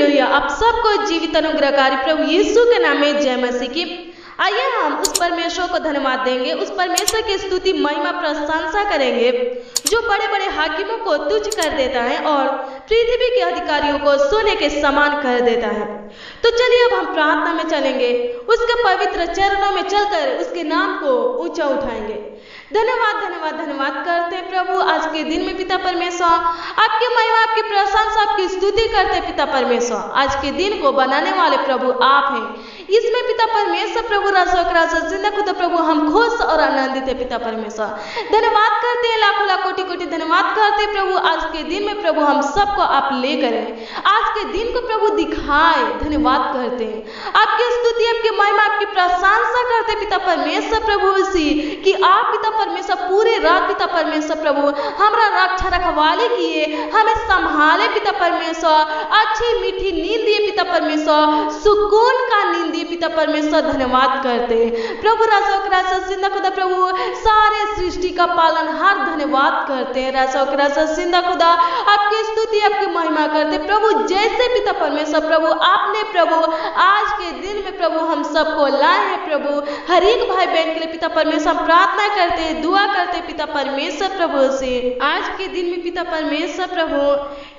Hallelujah. आप सबको जीवित अनुग्रहकारी प्रभु यीशु के नाम में जय मसीह की। आइए हम उस परमेश्वर को धन्यवाद देंगे, उस परमेश्वर की स्तुति महिमा प्रशंसा करेंगे जो बड़े बड़े हाकिमों को तुच्छ कर देता है और पृथ्वी के अधिकारियों को सोने के समान कर देता है। तो चलिए अब हम प्रार्थना में चलेंगे, उसके पवित्र चरणों में चलकर उसके नाम को ऊंचा उठाएंगे। धन्यवाद धन्यवाद धन्यवाद करते हैं प्रभु आज के दिन में पिता परमेश्वर, आपकी महिमा आपकी प्रशंसा आपकी स्तुति करते हैं पिता परमेश्वर। आज के दिन को बनाने वाले प्रभु आप हैं, इसमें पिता परमेश्वर प्रभु राजा जिंदा खुदा प्रभु हम खुश और आनंदित है पिता परमेश्वर। धन्यवाद करते हैं, लाखों लाख कोटि कोटि धन्यवाद करते हैं प्रभु आज के दिन में प्रभु हम सबको आप लेकर आए, आज के दिन को प्रभु दिखाए। धन्यवाद करते हैं, आपकी स्तुति आपकी महिमा आपकी प्रशंसा करते पिता परमेश्वर प्रभु सी कि आप पिता परमेश्वर पूरे रात पिता परमेश्वर प्रभु हमारा रक्षा रखवाले किए, हमें संभाले पिता परमेश्वर, अच्छी मीठी नींद दिए पिता परमेश्वर, सुकून का नींद दिए पिता परमेश्वर। धन्यवाद करते प्रभु राजा जिंदा खुदा प्रभु सारे सृष्टि का पालनहार। धन्यवाद करते हैं राजा जिंदा खुदा, आपकी स्तुति आपकी महिमा करते प्रभु। जैसे पिता परमेश्वर प्रभु आपने प्रभु आज के दिन में प्रभु हम सबको लाए हैं प्रभु, हर एक भाई बहन के लिए पिता परमेश्वर प्रार्थना करते हैं, दुआ करते पिता परमेश्वर प्रभु से आज के दिन में पिता परमेश्वर प्रभु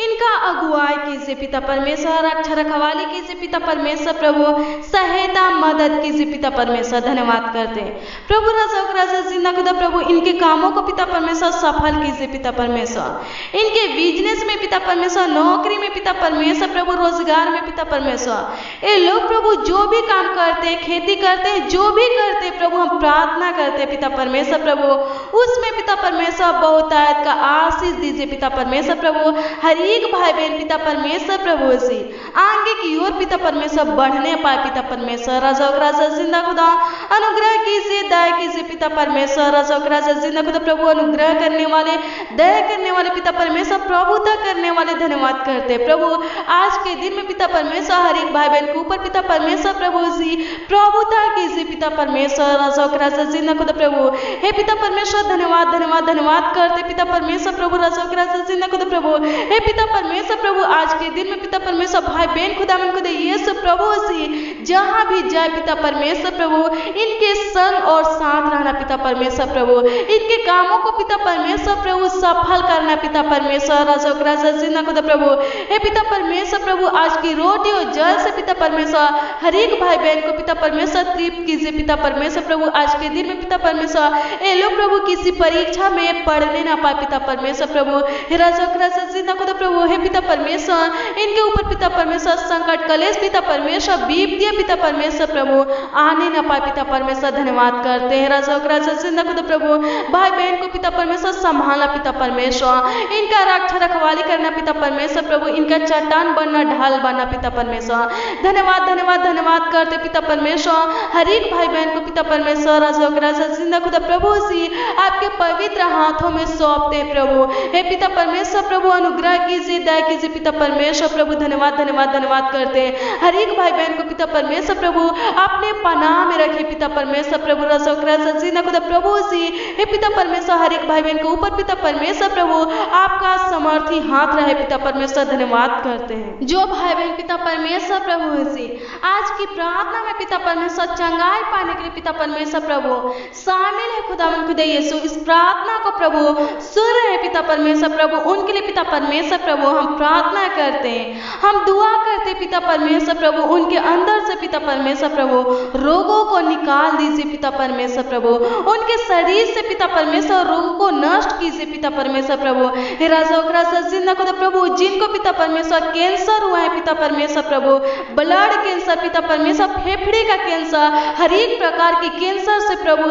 इनका अगुवाई कीजिए पिता परमेश्वर, रक्षा रखवाली कीजिए पिता परमेश्वर प्रभु, सहायता मदद कीजिए पिता परमेश्वर। धन्यवाद करते हैं प्रभु राजा जिंदा खुदा प्रभु इनके कामों को पिता परमेश्वर सफल कीजिए पिता परमेश्वर, इनके बिजनेस में पिता परमेश्वर, नौकरी में पिता परमेश्वर प्रभु, रोजगार में पिता परमेश्वर, ये लोग प्रभु जो भी काम करते हैं, खेती करते हैं, जो भी करते हैं प्रभु हम प्रार्थना करते हैं पिता परमेश्वर प्रभु, उसमें पिता परमेश्वर बहुतायत का आशीष दीजिए पिता परमेश्वर प्रभु। हर एक भाई बहन पिता परमेश्वर प्रभु से आगे की ओर पिता परमेश्वर बढ़ने पाए पिता परमेश्वर। राजा जिंदा खुदा अनुग्रह कीजिए, दया कीजिए पिता परमेश्वर। राजा जिंदा खुदा प्रभु अनुग्रह करने वाले, दया करने वाले पिता परमेश्वर, प्रभुता करने वाले। धन्यवाद करते प्रभु आज के दिन में पिता परमेश्वर हर एक भाई बहन के ऊपर पिता परमेश्वर प्रभु से प्रभुता कीजिए पिता परमेश्वर। राजा जिंदा खुदा प्रभु हे पिता परमेश्वर धन्यवाद धन्यवाद धन्यवाद करते पिता परमेश्वर प्रभु। राजा जिंदा खुदा प्रभु हे पिता परमेश्वर प्रभु आज के दिन में पिता परमेश्वर भाई बहन खुदावन खुदा यीशु प्रभु से जहां भी जाए पिता परमेश्वर प्रभु इनके संग और साथ रहना पिता परमेश्वर प्रभु, इनके कामों को पिता परमेश्वर प्रभु सफल करना पिता परमेश्वर। राजा जिंदा खुदा प्रभु हे पिता परमेश्वर प्रभु आज की रोटी और जल से पिता परमेश्वर हर एक भाई बहन को पिता परमेश्वर तृप्त कीजिए पिता परमेश्वर प्रभु। आज के दिन में पिता परमेश्वर ये लोग प्रभु किसी परीक्षा में पढ़ने ना पाए पिता परमेश्वर प्रभु। हे राजा जिंदा खुदा प्रभु हे पिता परमेश्वर इनके ऊपर पिता परमेश्वर संकट कलेश पिता परमेश्वर विपत्तियां पिता परमेश्वर प्रभु आने ना पाए पिता परमेश्वर। धन्यवाद करते हैं राजा जिंदा खुदा प्रभु भाई बहन को पिता परमेश्वर संभालना पिता परमेश्वर, इनका रक्षा रखवाली करना पिता परमेश्वर प्रभु, इनका चट्टान बनना ढाल बनना पिता परमेश्वर। धन्यवाद धन्यवाद धन्यवाद करते पिता परमेश्वर हर एक भाई बहन को पिता परमेश्वर। राजा जिंदा खुदा प्रभु से आपके पवित्र हाथों में सौंपते प्रभु। हे पिता परमेश्वर प्रभु अनुग्रह कीजिए, दया कीजिए पिता परमेश्वर प्रभु। धन्यवाद धन्यवाद धन्यवाद करते हैं हर एक भाई बहन को पिता परमेश्वर प्रभु अपने पनाह में रखे पिता परमेश्वर प्रभु। राजा जिंदा खुदा प्रभु से हे पिता परमेश्वर हर एक भाई बहन के ऊपर पिता परमेश्वर प्रभु आपका समर्थी हाथ रहे पिता परमेश्वर। धन्यवाद करते हैं जो भाई बहन पिता परमेश्वर प्रभु से आज की प्रार्थना में पिता परमेश्वर चंगाई पाने के लिए पिता परमेश्वर प्रभु शामिल है खुदावन खुदा यीशु, इस प्रार्थना को प्रभु सुन रहे पिता परमेश्वर प्रभु, उनके लिए पिता परमेश्वर प्रभु हम प्रार्थना करते हैं, हम दुआ करते हैं पिता परमेश्वर प्रभु। उनके अंदर से पिता परमेश्वर प्रभु रोगों को निकाल दीजिए पिता परमेश्वर प्रभु, उनके शरीर से पिता परमेश्वर रोगों को नष्ट कीजिए पिता परमेश्वर प्रभु। हे राजा जिंदा खुदा प्रभु जिनको पिता परमेश्वर कैंसर हुआ है पिता परमेश्वर प्रभु, ब्लड कैंसर पिता परमेश्वर, फेफड़े का कैंसर, हर एक प्रकार की कैंसर से प्रभु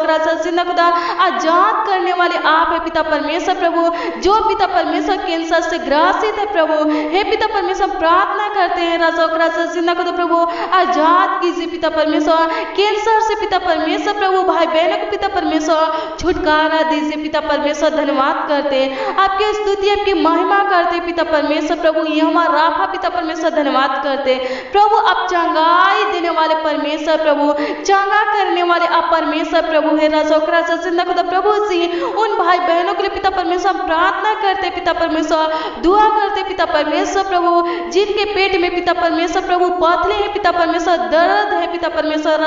राजा जिंदा खुदा आजाद करने वाले आप है पिता परमेश्वर प्रभु। जो पिता परमेश्वर कैंसर से ग्रसित है प्रभु हे पिता परमेश्वर प्रार्थना करते हैं राजा जिंदा खुदा प्रभु आजाद कीजिए पिता परमेश्वर कैंसर से पिता परमेश्वर प्रभु। भाई बहनों को पिता परमेश्वर छुटकारा दीजिए पिता परमेश्वर। धन्यवाद करते हैं आपकी स्तुति आपकी महिमा करते पिता परमेश्वर प्रभु। यहोवा राफा पिता परमेश्वर धन्यवाद करते प्रभु, आप चंगाई देने वाले परमेश्वर प्रभु, चंगा करने वाले आप परमेश्वर प्रभु है। राजा जिंदा खुदा प्रभु से उन भाई बहनों के लिए पिता परमेश्वर प्रार्थना करते पिता परमेश्वर, दुआ करते पिता परमेश्वर प्रभु जिनके पेट में पिता परमेश्वर प्रभु पथले है पिता परमेश्वर, दर्द है पिता परमेश्वर,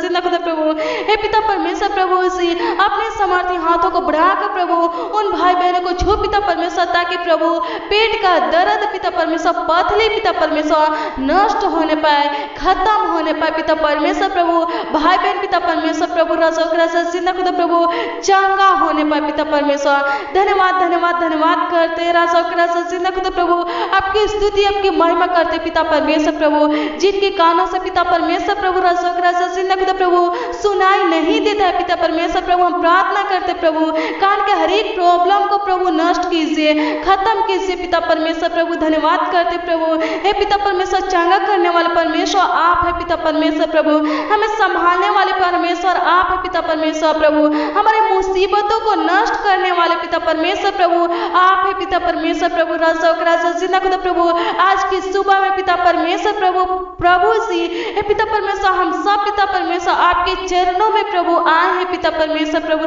जिंदा खुदा प्रभु हे पिता परमेश्वर प्रभु सी अपने समर्थी हाथों को बढ़ाकर प्रभु उन भाई बहनों को छू पिता परमेश्वर, ताकि प्रभु पेट का दर्द पिता परमेश्वर, पथले पिता परमेश्वर नष्ट होने पाए, खत्म होने पाए पिता परमेश्वर प्रभु, भाई बहन पिता परमेश्वर प्रभु जिंदा खुदा प्रभु चंगा होने पाए पिता परमेश्वर। धन्यवाद धन्यवाद धन्यवाद करते जिंदा खुदा प्रभु, आपकी स्तुति आपकी महिमा करते पिता परमेश्वर प्रभु, जिनके कानों से पिता परमेश्वर प्रभु जिंदा खुदा प्रभु सुनाई नहीं देता है पिता परमेश्वर प्रभु, हम प्रार्थना करते प्रभु कान के हर एक प्रॉब्लम को प्रभु नष्ट कीजिए, खत्म कीजिए पिता परमेश्वर प्रभु। धन्यवाद करते प्रभु हे पिता परमेश्वर, चंगा करने वाले परमेश्वर आप है पिता परमेश्वर प्रभु, हमें संभालने वाले परमेश्वर आप है पिता परमेश्वर प्रभु, हमारे मुसीबतों को नष्ट करने वाले पिता परमेश्वर प्रभु आप है पिता परमेश्वर प्रभु। जिंदा खुदा प्रभु आज की सुबह में पिता परमेश्वर प्रभु सी हे पिता परमेश्वर, हम सब पिता परमेश्वर आपके चरणों में प्रभु आए हैं पिता परमेश्वर प्रभु।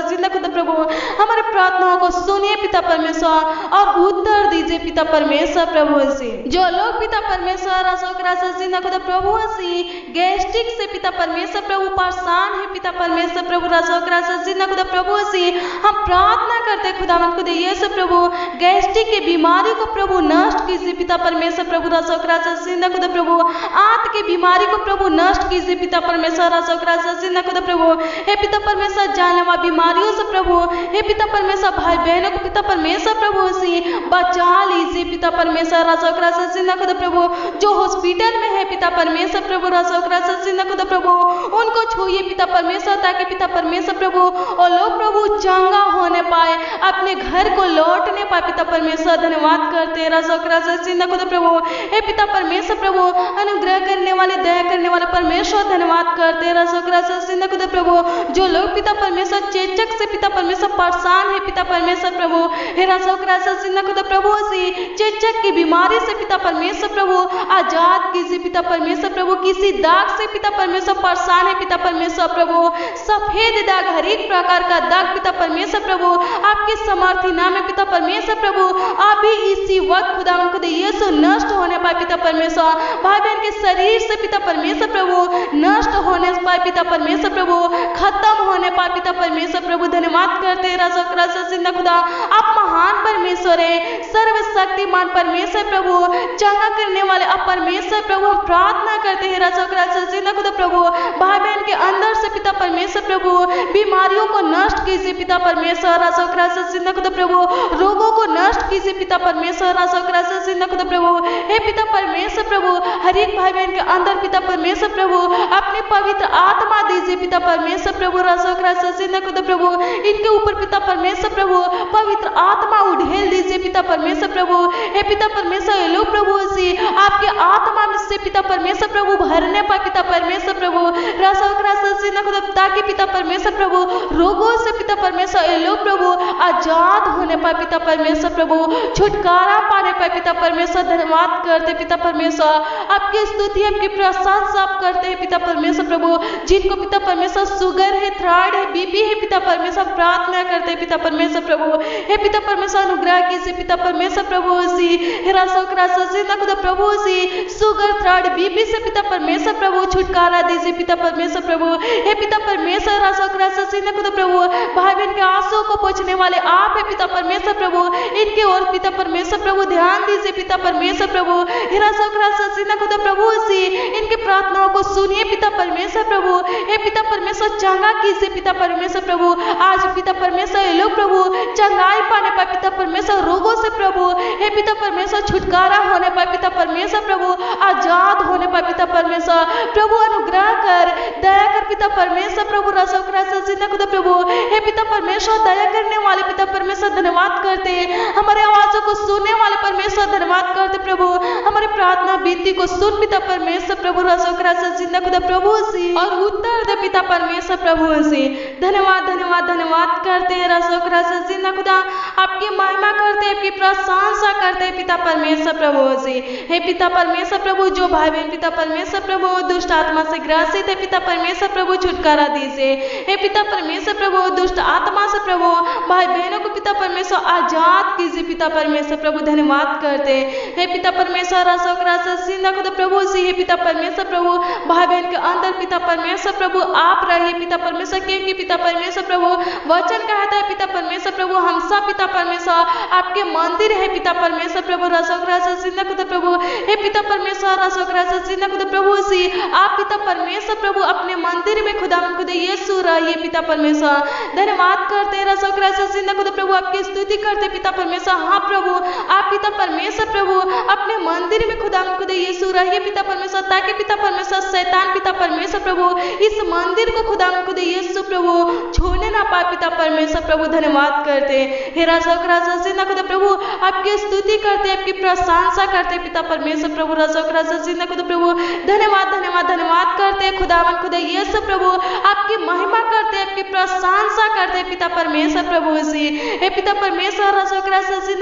जिंदा खुदा प्रभु हमारे प्रार्थनाओं को सुनिए पिता परमेश्वर और उत्तर दीजिए पिता परमेश्वर प्रभु सी। जो लोग पिता परमेश्वर जिंदा खुदा प्रभु सी गैस्ट्रिक से पिता परमेश्वर प्रभु परेशान है पिता परमेश्वर प्रभु, जिंदा खुदा प्रभु सी हम प्रार्थना करते खुदावंद खुदा यीशु प्रभु, गैस्ट्रिक की बीमारी को प्रभु नष्ट कीजिए पिता परमेश्वर प्रभु, जिंदा खुदा प्रभु आंत की बीमारी को प्रभु नष्ट कीजिए पिता परमेश्वर, जिंदा खुदा प्रभु हे पिता परमेश्वर जानलेवा बीमारियों से प्रभु हे पिता परमेश्वर भाई बहनों को पिता परमेश्वर प्रभु से बचा लीजिए पिता परमेश्वर, जिंदा खुदा प्रभु जो हॉस्पिटल में है पिता परमेश्वर प्रभु, जिंदा खुदा प्रभु उनको छूइए पिता परमेश्वर, ताकि पिता परमेश्वर प्रभु और लोग प्रभु चंगा होने पाए, अपने घर को लौटने पाए पिता परमेश्वर। धन्यवाद करते जिंदा खुदा प्रभु हे पिता परमेश्वर प्रभु अनुग्रह करने वाले दया करने वाले परमेश्वर, धन्यवाद करते जिंदा खुदा प्रभु जो लोग पिता परमेश्वर चेचक से पिता परमेश्वर परेशान है पिता परमेश्वर प्रभु हे जिंदा खुदा प्रभु से चेचक की बीमारी से पिता परमेश्वर प्रभु आजाद कीजिए पिता परमेश्वर प्रभु, किसी दाग से पिता परमेश्वर परेशान है पिता परमेश्वर प्रभु, सफेद दाग हर एक प्रकार का दाग पिता परमेश्वर प्रभु आपके समर्थी नाम में पिता परमेश्वर प्रभु अभी इसी वक्त खुदा यीशु नष्ट होने पाए पिता परमेश्वर, भाई बहन के शरीर से पिता परमेश्वर प्रभु नष्ट होने पाए पिता परमेश्वर प्रभु, खत्म होने पाए पिता परमेश्वर प्रभु। धन्यवाद करते जिंदा खुदा आप महान परमेश्वर है, सर्वशक्तिमान परमेश्वर प्रभु, चंगा करने वाले आप परमेश्वर प्रभु, हम प्रार्थना करते हैं जिंदा खुदा प्रभु भाई बहन के अंदर से पिता परमेश्वर प्रभु बीमारियों को नष्ट कीजिए पिता परमेश्वर, जिंदा खुदा प्रभु रोगों को नष्ट कीजिए पिता परमेश्वर, जिंदा खुदा प्रभु हे पिता परमेश्वर प्रभु हर एक भाई बहन के अंदर पिता परमेश्वर प्रभु अपने पवित्र आत्मा दीजिए पिता परमेश्वर प्रभु, जिंदा खुदा प्रभु इनके ऊपर पिता परमेश्वर प्रभु पवित्र आत्मा उड़ेल दीजिए पिता परमेश्वर प्रभु हे पिता परमेश्वर लोग प्रभु सी आपके आत्मा में से पिता परमेश्वर प्रभु भरने पाए पिता परमेश्वर प्रभु, जिंदा खुदा ताकि पिता परमेश्वर प्रभु रोगों से पिता परमेश्वर लोग प्रभु आजाद होने पाए पिता परमेश्वर प्रभु, छुटकारा पाने पाए पिता परमेश्वर। धन्यवाद करते पिता परमेश्वर, आपकी स्तुति आपकी प्रशंसा आप करते हैं पिता परमेश्वर प्रभु, जिनको पिता परमेश्वर शुगर है, थायराइड है, बीपी है पिता परमेश्वर प्रार्थना करते हैं पिता परमेश्वर प्रभु हे पिता परमेश्वर अनुग्रह कीजिए पिता परमेश्वर प्रभु सी जिंदा खुदा प्रभु सी शुगर थायराइड बीपी से पिता परमेश्वर प्रभु छुटकारा दीजिए पिता परमेश्वर प्रभु हे पिता परमेश्वर, जिंदा खुदा प्रभु भाई बहन के आंसू को पोंछने वाले आप है पिता परमेश्वर प्रभु, इनके ओर पिता परमेश्वर प्रभु ध्यान दीजिए पिता परमेश्वर प्रभु जिंदा खुदा प्रभु सी इनकी प्रार्थनाओं को सुनिए पिता परमेश्वर प्रभु हे पिता परमेश्वर चंगा कीजिए पिता परमेश्वर प्रभु, आज पिता परमेश्वर लोग प्रभु चंगाई पाने पाए पिता परमेश्वर रोगों से प्रभु हे पिता परमेश्वर छुटकारा होने पाए पिता परमेश्वर प्रभु, आजाद होने पाए पिता परमेश्वर प्रभु, अनुग्रह कर दया कर पिता परमेश्वर प्रभु, जिंदा खुदा प्रभु हे पिता परमेश्वर दया करने वाले पिता परमेश्वर धन्यवाद करते हमारे आवाजों को सुनने वाले परमेश्वर धन्यवाद करते प्रभु, हमारी प्रार्थना विनती को सुन पिता परमेश्वर प्रभु, जिंदा खुदा प्रभु सी और उत्तर दे पिता परमेश्वर प्रभु सी। धन्यवाद धन्यवाद धन्यवाद करते जिंदा खुदा आपकी महिमा करते आपकी प्रशंसा करते पिता परमेश्वर प्रभु सी। हे पिता परमेश्वर प्रभु, जो भाई बहन पिता परमेश्वर प्रभु दुष्ट आत्मा से ग्रसित है पिता परमेश्वर प्रभु, छुटकारा दीजिए। हे पिता परमेश्वर प्रभु, दुष्ट आत्मा से प्रभु भाई बहनों को पिता परमेश्वर आजाद कीजिए पिता परमेश्वर प्रभु। धन्यवाद करते हे पिता परमेश्वर, खुद प्रभु से हे पिता परमेश्वर प्रभु भाई बहन के अंदर पिता परमेश्वर प्रभु आप रहिए पिता परमेश्वर, क्योंकि पिता परमेश्वर प्रभु वचन कहता है पिता परमेश्वर प्रभु हम सब पिता परमेश्वर आपके मंदिर है पिता परमेश्वर प्रभु। खुद प्रभु हे पिता परमेश्वर, खुद प्रभु से आप पिता परमेश्वर प्रभु अपने मंदिर में खुदा यीशु रहिए पिता परमेश्वर। धन्यवाद करते खुद प्रभु आपकी स्तुति करते पिता परमेश्वर। हाँ प्रभु, आप पिता परमेश्वर प्रभु अपने मंदिर में खुदा यीशु रहिए पिता परमेश्वर, ताकि पिता परमेश्वर शैतान पिता परमेश्वर प्रभु इस मंदिर को खुदा यीशु प्रभु छोड़ने ना पाए पिता परमेश्वर प्रभु। धन्यवाद करते हे खुदा प्रभु आपकी स्तुति करते, आपकी प्रशंसा करते पिता परमेश्वर प्रभु। खुदा प्रभु धन्यवाद धन्यवाद धन्यवाद करते खुदा यीशु प्रभु आपकी महिमा करते, आपकी प्रशंसा करते पिता परमेश्वर प्रभु से। हे पिता परमेश्वर,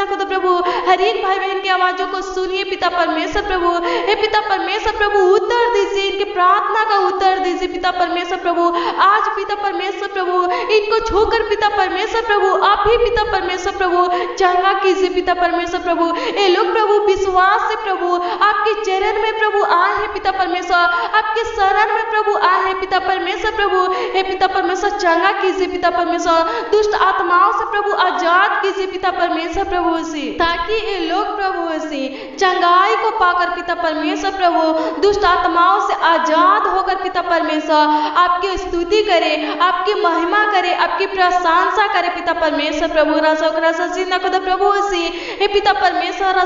खुदा प्रभु हर एक भाई बहन की आवाजों को सुनिए पिता परमेश्वर प्रभु। हे पिता परमेश्वर प्रभु उत्तर दीजिए, इनकी प्रार्थना का उत्तर दीजिए पिता परमेश्वर प्रभु। आज पिता परमेश्वर प्रभु इनको छोकर पिता परमेश्वर प्रभु आप ही पिता परमेश्वर प्रभु चंगा कीजिए पिता परमेश्वर प्रभु। ये लोग प्रभु विश्वास से प्रभु आपके चरण में प्रभु आए हैं पिता परमेश्वर, आपके शरण में प्रभु आए हैं पिता परमेश्वर प्रभु। हे पिता परमेश्वर चंगा कीजिए पिता परमेश्वर, दुष्ट आत्माओं से प्रभु आजाद कीजिए पिता परमेश्वर प्रभु से, ताकि ये लोग प्रभु से चंगाई को पाकर पिता परमेश्वर प्रभु दुष्ट आत्माओं से आजाद होकर पिता परमेश्वर आपकी स्तुति करे, आपकी महिमा करे, आपकी प्रशंसा करे पिता परमेश्वर प्रभु। खुदा प्रभु से हे पिता परमेश्वर,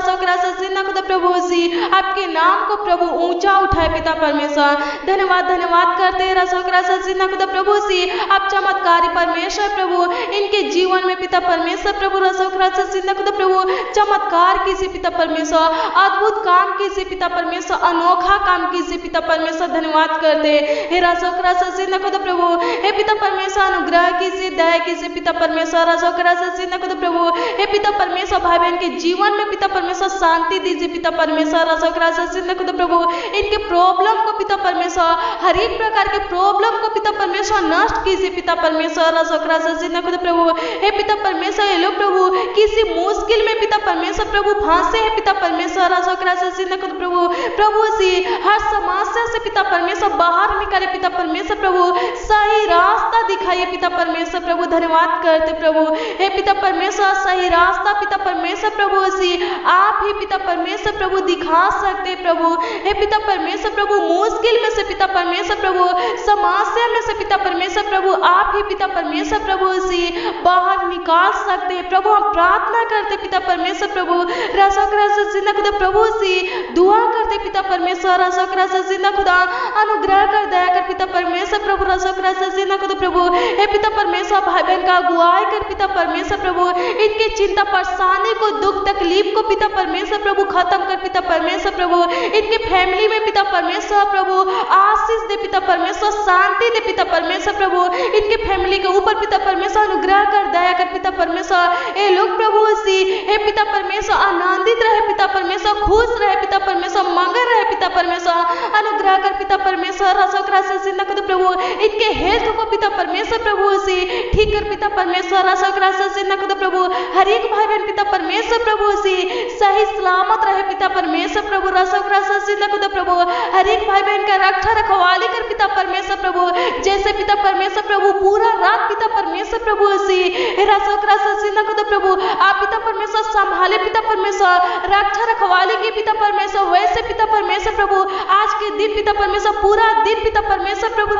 खुदा प्रभु से आपके नाम को प्रभु ऊंचा उठाए पिता परमेश्वर। धन्यवाद धन्यवाद करते खुदा प्रभु से आप चमत्कारी परमेश्वर प्रभु इनके जीवन में पिता परमेश्वर प्रभु। खुदा प्रभु चमत्कार कीजिए पिता परमेश्वर, अद्भुत काम कीजिए पिता परमेश्वर, अनोखा काम कीजिए पिता परमेश्वर। धन्यवाद करते हे खुदा प्रभु हे पिता परमेश्वर अनुग्रह कीजिए, दया कीजिए पिता परमेश्वर। खुदा प्रभु हे पिता परमेश्वर भाई बहन के जीवन में पिता परमेश्वर शांति दीजिए पिता परमेश्वर। खुदा प्रभु इनके प्रॉब्लम को पिता परमेश्वर, हर एक प्रकार के प्रॉब्लम को पिता परमेश्वर नष्ट कीजिए पिता परमेश्वर। खुदा प्रभु हे पिता परमेश्वर ये लोग प्रभु किसी मुश्किल में पिता परमेश्वर प्रभु फंसे हैं पिता परमेश्वर। खुदा प्रभु प्रभु से हर समस्या से पिता परमेश्वर बाहर निकाले पिता परमेश्वर प्रभु, सही रास्ता दिखाइए पिता परमेश्वर प्रभु। धन्यवाद करते प्रभु हे पिता परमेश्वर, सही रास्ता पिता परमेश्वर प्रभु से आप ही पिता परमेश्वर प्रभु दिखा सकते प्रभु। हे पिता परमेश्वर प्रभु मुश्किल में से पिता परमेश्वर प्रभु, समस्या में से पिता परमेश्वर प्रभु आप ही पिता परमेश्वर प्रभु से बाहर निकाल सकते हैं प्रभु। हम प्रार्थना करते पिता परमेश्वर प्रभु, खुदा प्रभु से दुआ करते पिता परमेश्वर। खुदा अनुग्रह कर, दया कर पिता परमेश्वर प्रभु। खुदा प्रभु हे पिता परमेश्वर भाई बहन का अगुवाई कर पिता परमेश्वर प्रभु, इनके चिंता परेशानी को, दुख तकलीफ को पिता परमेश्वर प्रभु खत्म कर पिता परमेश्वर प्रभु। इनके फैमिली में पिता परमेश्वर प्रभु आशीष दे पिता परमेश्वर, शांति दे पिता परमेश्वर प्रभु। इनके फैमिली के ऊपर पिता परमेश्वर अनुग्रह कर, दया कर पिता परमेश्वर। ये लोग प्रभु से हे पिता परमेश्वर आनंदित रहे पिता परमेश्वर, खुश रहे पिता परमेश्वर, मगन रहे पिता परमेश्वर। अनुग्रह कर पिता परमेश्वर। खुदा प्रभु इनके हेल्थ को पिता परमेश्वर प्रभु से ठीक कर पिता परमेश्वर। खुदा प्रभु हर एक भाई बहन पिता परमेश्वर प्रभु से सही सलामत रहे पिता परमेश्वर प्रभु। खुदा प्रभु हर एक भाई बहन का रक्षा रखवाली कर पिता परमेश्वर प्रभु, जैसे पिता परमेश्वर प्रभु पूरा रात पिता परमेश्वर प्रभु से खुदा प्रभु आप पिता परमेश्वर संभाले पिता परमेश्वर, रक्षा रखवाली की पिता परमेश्वर, वैसे पिता परमेश्वर प्रभु आज के दिन पिता परमेश्वर पूरा दिन पिता परमेश्वर प्रभु।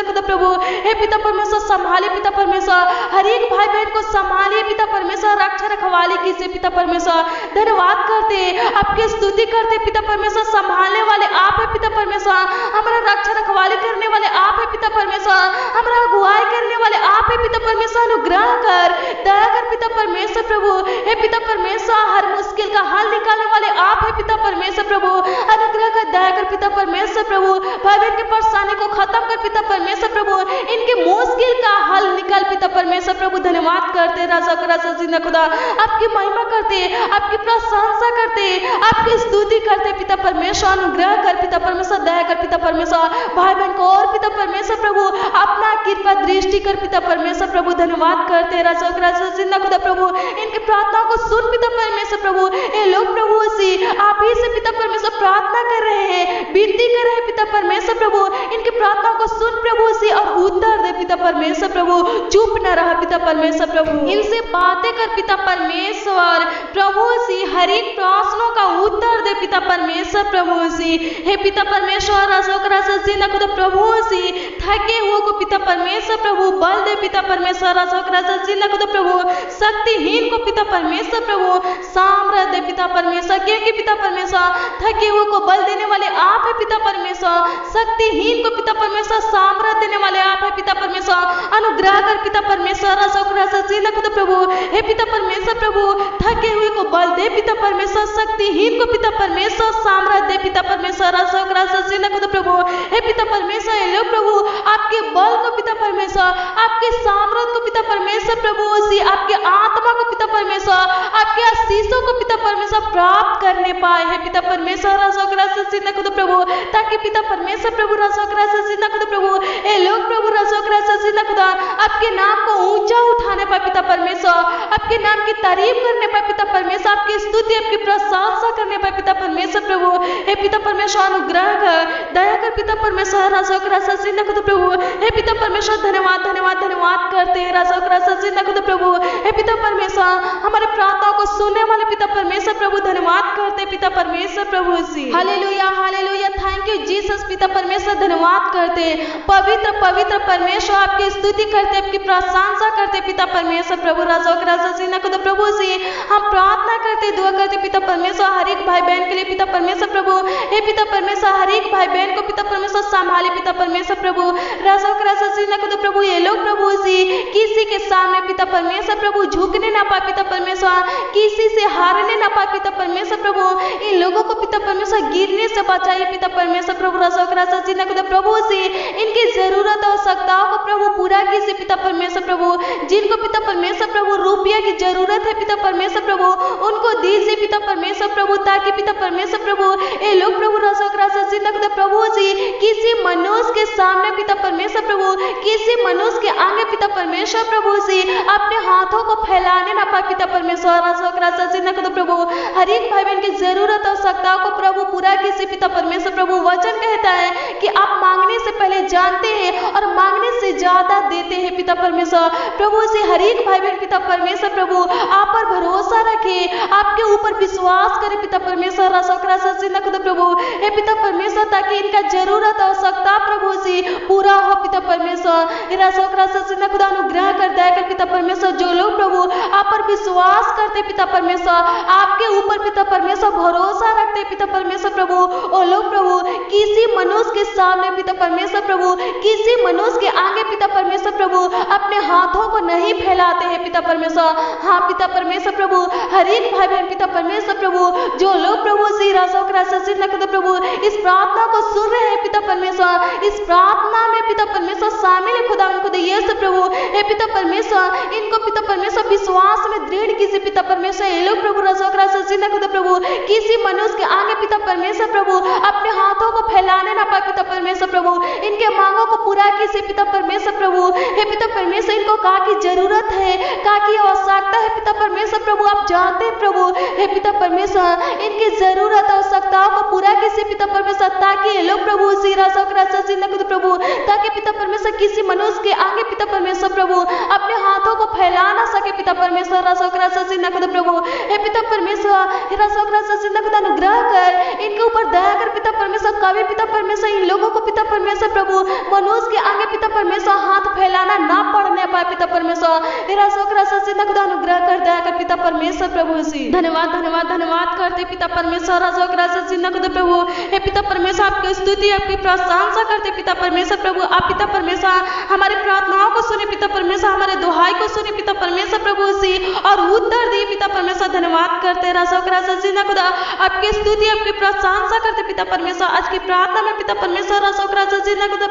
खुदा प्रभु हे पिता परमेश्वर संभाले पिता परमेश्वर, हर एक भाई बहन को संभालिए पिता परमेश्वर, रक्षा रखवाली कीजिए पिता परमेश्वर। धन्यवाद करते आपकी स्तुति करते पिता परमेश्वर, संभालने वाले आप है पिता परमेश्वर, हमारा रक्षा रखवाली करने वाले आप है पिता परमेश्वर, हमारा अगुवाई करने वाले आप है पिता परमेश्वर। अनुग्रह कर, दया कर पिता परमेश्वर प्रभु हे पिता परमेश्वर, हर मुश्किल का हल निकालने वाले आप है पिता परमेश्वर प्रभु। अनुग्रह कर, दया कर कर पिता परमेश्वर प्रभु, भाई बहन की परेशानी को खत्म कर पिता परमेश्वर प्रभु, इनके मुश्किल का हल निकाल पिता परमेश्वर प्रभु। धन्यवाद करते राजा का राजा जिंदा खुदा, आपकी महिमा करते, आपकी प्रशंसा करते, आपकी स्तुति करते पिता परमेश्वर। अनुग्रह कर पिता परमेश्वर, दया कर पिता परमेश्वर, भाई बहन को और पिता परमेश्वर प्रभु अपना कृपा दृष्टि कर पिता परमेश्वर प्रभु। धन्यवाद करते राजा का राजा जिंदा खुदा प्रभु, इनकी प्रार्थनाओं को सुन पिता परमेश्वर प्रभु। ये लोग प्रभु से आप ही से पिता परमेश्वर प्रार्थना कर रहे हैं, विनती कर रहे हैं पिता परमेश्वर प्रभु, इनकी प्रार्थनाओं को सुन प्रभु से और उत्तर दे पिता परमेश्वर प्रभु। चुप न रहा पिता परमेश्वर प्रभु, इनसे बातें कर पिता परमेश्वर प्रभु से, हर एक प्रश्नों का उत्तर दे पिता परमेश्वर प्रभु से। हे पिता परमेश्वर राजा का राजा जिंदा खुदा प्रभु से थके हुए को पिता परमेश्वर प्रभु बल दे पिता परमेश्वर राजा का राजा जिंदा खुदा प्रभु। शक्तिहीन को पिता परमेश्वर प्रभु सामर्थ्य दे पिता परमेश्वर, क्योंकि पिता परमेश्वर थके हुए को बल देने वाले आप है पिता परमेश्वर, शक्तिहीन को पिता परमेश्वर सामर्थ्य देने वाले आप है पिता परमेश्वर। अनुग्रह कर पिता परमेश्वर राजा का राजा जिंदा खुदा प्रभु। हे पिता परमेश्वर प्रभु थके हुए को बल दे पिता परमेश्वर, शक्तिहीन को पिता परमेश्वर सामर्थ्य दे पिता परमेश्वर राजा का राजा जिंदा खुदा प्रभु। हे पिता परमेश्वर ये लोग प्रभु आपके बल को पिता परमेश्वर, आपके सामर्थ्य को पिता परमेश्वर प्रभु से, आपके आत्मा को पिता परमेश्वर, आपके आशीषों को पिता परमेश्वर प्राप्त करने पाए है पिता परमेश्वर राजा का राजा जिंदा खुदा प्रभु, ताकि पिता परमेश्वर प्रभु राजा का राजा जिंदा खुदा प्रभु ये लोग प्रभु राजा का राजा जिंदा खुदा आपके नाम को ऊंचा उठाने पाए पिता परमेश्वर, आपके नाम की तारीफ करने पाए पिता परमेश्वर, आपकी स्तुति आपकी प्रशंसा करने पाए पिता परमेश्वर प्रभु। हे पिता परमेश्वर अनुग्रह कर, दया कर पिता परमेश्वर राजा का राजा जिंदा खुदा प्रभु। हे पिता परमेश्वर धन्यवाद धन्यवाद धन्यवाद करते हैं राजा का राजा जिंदा खुदा प्रभु। हे पिता परमेश्वर हमारे प्रार्थनाओं को सुनने वाले पिता परमेश्वर प्रभु धन्यवाद करते पिता परमेश्वर प्रभु जी। Hallelujah hallelujah, thank you Jesus पिता परमेश्वर धन्यवाद करते, पवित्र पवित्र परमेश्वर आपकी स्तुति करते, आपकी प्रशंसा करते पिता परमेश्वर प्रभु राजा का राजा जिंदा खुदा प्रभु से। हम प्रार्थना करते दुआ करते पिता परमेश्वर हर एक भाई बहन के लिए पिता परमेश्वर प्रभु। हे पिता परमेश्वर हर एक भाई बहन को पिता परमेश्वर संभाले पिता परमेश्वर प्रभु राजा का राजा जिंदा खुदा प्रभु। ये लोग प्रभु से किसी के सामने पिता परमेश्वर प्रभु झुकने ना पाए पिता परमेश्वर, किसी से हारने ना पाए पिता परमेश्वर प्रभु। इन लोगों को पिता परमेश्वर गिरने से बचाइए पिता परमेश्वर प्रभु राजा का राजा जिंदा खुदा प्रभु से। इनकी जरूरत आवश्यकताओं को प्रभु पूरा कीजिए पिता परमेश्वर प्रभु। जिनको पिता परमेश्वर प्रभु रुपया की जरूरत है पिता परमेश्वर प्रभु उनको दीजिए पिता परमेश्वर प्रभु, ताकि पिता परमेश्वर प्रभु ये लोग प्रभु राजा का राजा जिंदा खुदा प्रभु जी किसी मनुष्य के सामने पिता परमेश्वर प्रभु, किसी मनुष्य के आगे पिता परमेश्वर प्रभु से अपने हाथों को फैलाने ना पाए पिता परमेश्वर राजा का राजा जिंदा खुदा प्रभु। हर एक भाई बहन की जरूरत आवश्यकताओं को प्रभु पूरा कीजिए पिता परमेश्वर प्रभु। वचन कहता है कि आप मांगने से पहले जानते हैं और मांगने से ज्यादा देते हैं पिता परमेश्वर प्रभु से। हर एक भाई बहन पिता परमेश्वर प्रभु आप पर भरोसा रखे, आपके ऊपर विश्वास करे पिता परमेश्वर राजा का राजा जिंदा खुदा प्रभु। हे पिता परमेश्वर ताकि इनका जरूरत आवश्यकता प्रभु से पूरा हो पिता परमेश्वर राजा का राजा जिंदा खुदा। अनुग्रह कर दया कर पिता परमेश्वर जो लोग प्रभु आप पर विश्वास करते पिता परमेश्वर, आपके ऊपर पिता परमेश्वर भरोसा रखते पिता परमेश्वर प्रभु, ओ लोग प्रभु किसी मनुष्य के सामने पिता परमेश्वर प्रभु, किसी मनुष्य के आगे पिता परमेश्वर प्रभु अपने हाथों को नहीं फैलाते हैं पिता परमेश्वर। हाँ पिता परमेश्वर प्रभु हर एक भाई बहन पिता परमेश्वर प्रभु जो लोग प्रभु श्री राजा का राजा जिंदा खुदा प्रभु इस प्रार्थना को सुन रहे हैं पिता परमेश्वर, इस प्रार्थना में पिता परमेश्वर शामिल है खुदा उनको दे से प्रभु। हे पिता परमेश्वर इनको पिता परमेश्वर विश्वास में दृढ़ कीजिए पिता परमेश्वर। ये लोग प्रभु राजा का राजा जिंदा खुदा प्रभु किसी मनुष्य के आगे पिता परमेश्वर प्रभु अपने हाथों को फैलाने ना पाए पिता परमेश्वर प्रभु। इनके मांगों को पूरा कीजिए पिता परमेश्वर प्रभु। हे पिता परमेश्वर इनको कहा की जरूरत है, कहा की आवश्यकता है पिता परमेश्वर प्रभु आप जानते हैं प्रभु। हे पिता परमेश्वर इनकी जरूरत आवश्यकताओं को पूरा कीजिए पिता परमेश्वर, ताकि ये लोग प्रभु श्री राजा का राजा जिंदा खुदा प्रभु, ताकि पिता परमेश्वर किसी मनुष्य के आगे पिता परमेश्वर प्रभु अपने हाथों को फैला ना सके पिता परमेश्वर राजा का राजा जिंदा खुदा प्रभु। हे पिता परमेश्वर राजा का राजा जिंदा खुदा अनुग्रह कर इनके ऊपर दया कर पिता परमेश्वर। कभी पिता परमेश्वर इन लोगों को पिता परमेश्वर प्रभु मनुष्य के आगे पिता परमेश्वर हाथ फैलाना ना पड़ने पाए पिता परमेश्वर। राजा का राजा जिंदा खुदा अनुग्रह कर दया कर पिता परमेश्वर प्रभु जी। धन्यवाद धन्यवाद धन्यवाद करते पिता परमेश्वर राजा का राजा जिंदा खुदा प्रभु। हे पिता परमेश्वर आपकी स्तुति आपकी प्रशंसा करते पिता परमेश्वर प्रभु। आप पिता परमेश्वर हमारी प्रार्थनाओं को सुने पिता परमेश्वर, हमारे दुहाई को सुने पिता परमेश्वर प्रभु से और उत्तर दिए पिता परमेश्वर। धन्यवाद करते राजा का राजा जिंदा खुदा आपकी स्तुति आपकी प्रशंसा करते पिता परमेश्वर। आज की प्रार्थना में पिता परमेश्वर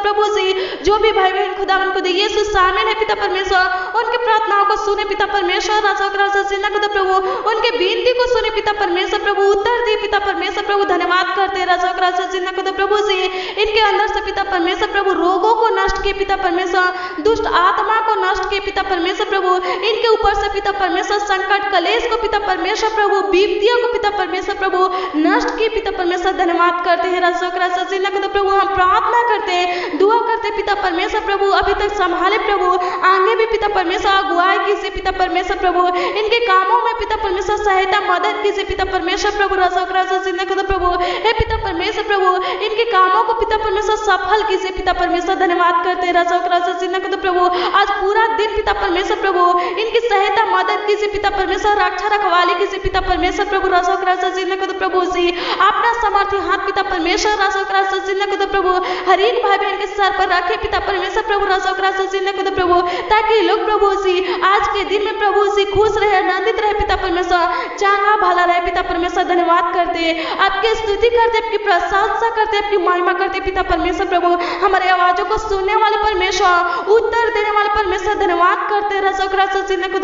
प्रभु जी जो भी भाई बहन खुदा उनको यीशु शामिल है पिता परमेश्वर, उनके प्रार्थनाओं को सुने पिता परमेश्वर प्रभु, उनके विनती को सुने पिता परमेश्वर प्रभु, उत्तर दिए पिता परमेश्वर प्रभु। धन्यवाद करते प्रभु जी इनके अंदर से पिता परमेश्वर प्रभु रोगों को नष्ट किए पिता परमेश्वर, दुष्ट आत्मा को नष्ट किए पिता परमेश्वर प्रभु, इनके ऊपर से पिता परमेश्वर संकट कलेश को पिता परमेश्वर प्रभु, विपत्तियों को पिता परमेश्वर प्रभु नष्ट किए पिता परमेश्वर। धन्यवाद करते हैं प्रभु, हम प्रार्थना करते हैं, दुआ करते पिता परमेश्वर प्रभु, अभी तक संभाले प्रभु, आगे भी पिता परमेश्वर अगुवाई कीजिए पिता परमेश्वर प्रभु, इनके कामों में पिता परमेश्वर सहायता मदद कीजिए पिता परमेश्वर प्रभु प्रभु, हे पिता परमेश्वर प्रभु इनके कामों को पिता परमेश्वर सफल कीजिए पिता परमेश्वर। धन्यवाद करते हैं प्रभु, आज पूरा दिन पिता परमेश्वर प्रभु इनकी सहायता मदद कीजिए पिता परमेश्वर, रक्षा रखवाली कीजिए पिता परमेश्वर प्रभु प्रभु जी अपना समर्थी हाथ पिता परमेश्वर प्रभु हर एक भाई बहन के सर पर रखे पिता परमेश्वर प्रभु प्रभु, ताकि लोग प्रभु जी आज के दिन में प्रभु जी खुश रहे, आनंदित रहे पिता परमेश्वर, चंगा भला रहे पिता परमेश्वर। धन्यवाद करते आपकी स्तुति करते, आपकी प्रशंसा करते, आपकी महिमा करते पिता परमेश्वर प्रभु, हमारे आवाजों को सुनने वाले परमेश्वर, उत्तर देने वाले परमेश्वर। धन्यवाद करते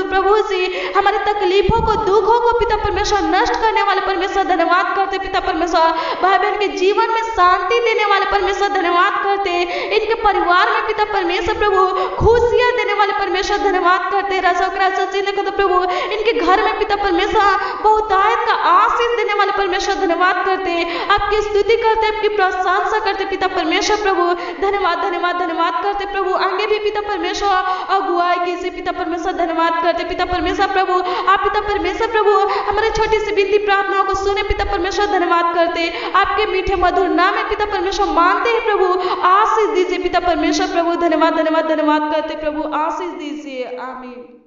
प्रभु जी हमारी तकलीफों को दुखों को पिता परमेश्वर नष्ट करने वाले परमेश्वर। धन्यवाद करते पिता परमेश्वर, भाई बहन के जीवन में शांति देने वाले परमेश्वर। धन्यवाद करते इनके परिवार में पिता परमेश्वर प्रभु खुशियां देने वाले परमेश्वर। धन्यवाद करते प्रभु इनके घर में पिता परमेश्वर बहुतायत का आशीष देने वाले परमेश्वर। धन्यवाद करते आपकी स्तुति करते, आपकी प्रशंसा करते पिता परमेश्वर प्रभु। धन्यवाद धन्यवाद धन्यवाद करते प्रभु, आगे भी पिता परमेश्वर अगुवाई कीजिए पिता परमेश्वर। धन्यवाद करते पिता परमेश्वर प्रभु, आप पिता परमेश्वर प्रभु हमारे छोटी सी विनती प्रार्थनाओं को सुने पिता परमेश्वर। धन्यवाद करते आपके मीठे मधुर नाम में पिता परमेश्वर मानते हैं प्रभु, आशीष दीजिए पिता परमेश्वर प्रभु। धन्यवाद धन्यवाद धन्यवाद करते प्रभु, आशीष दीजिए, आमीन।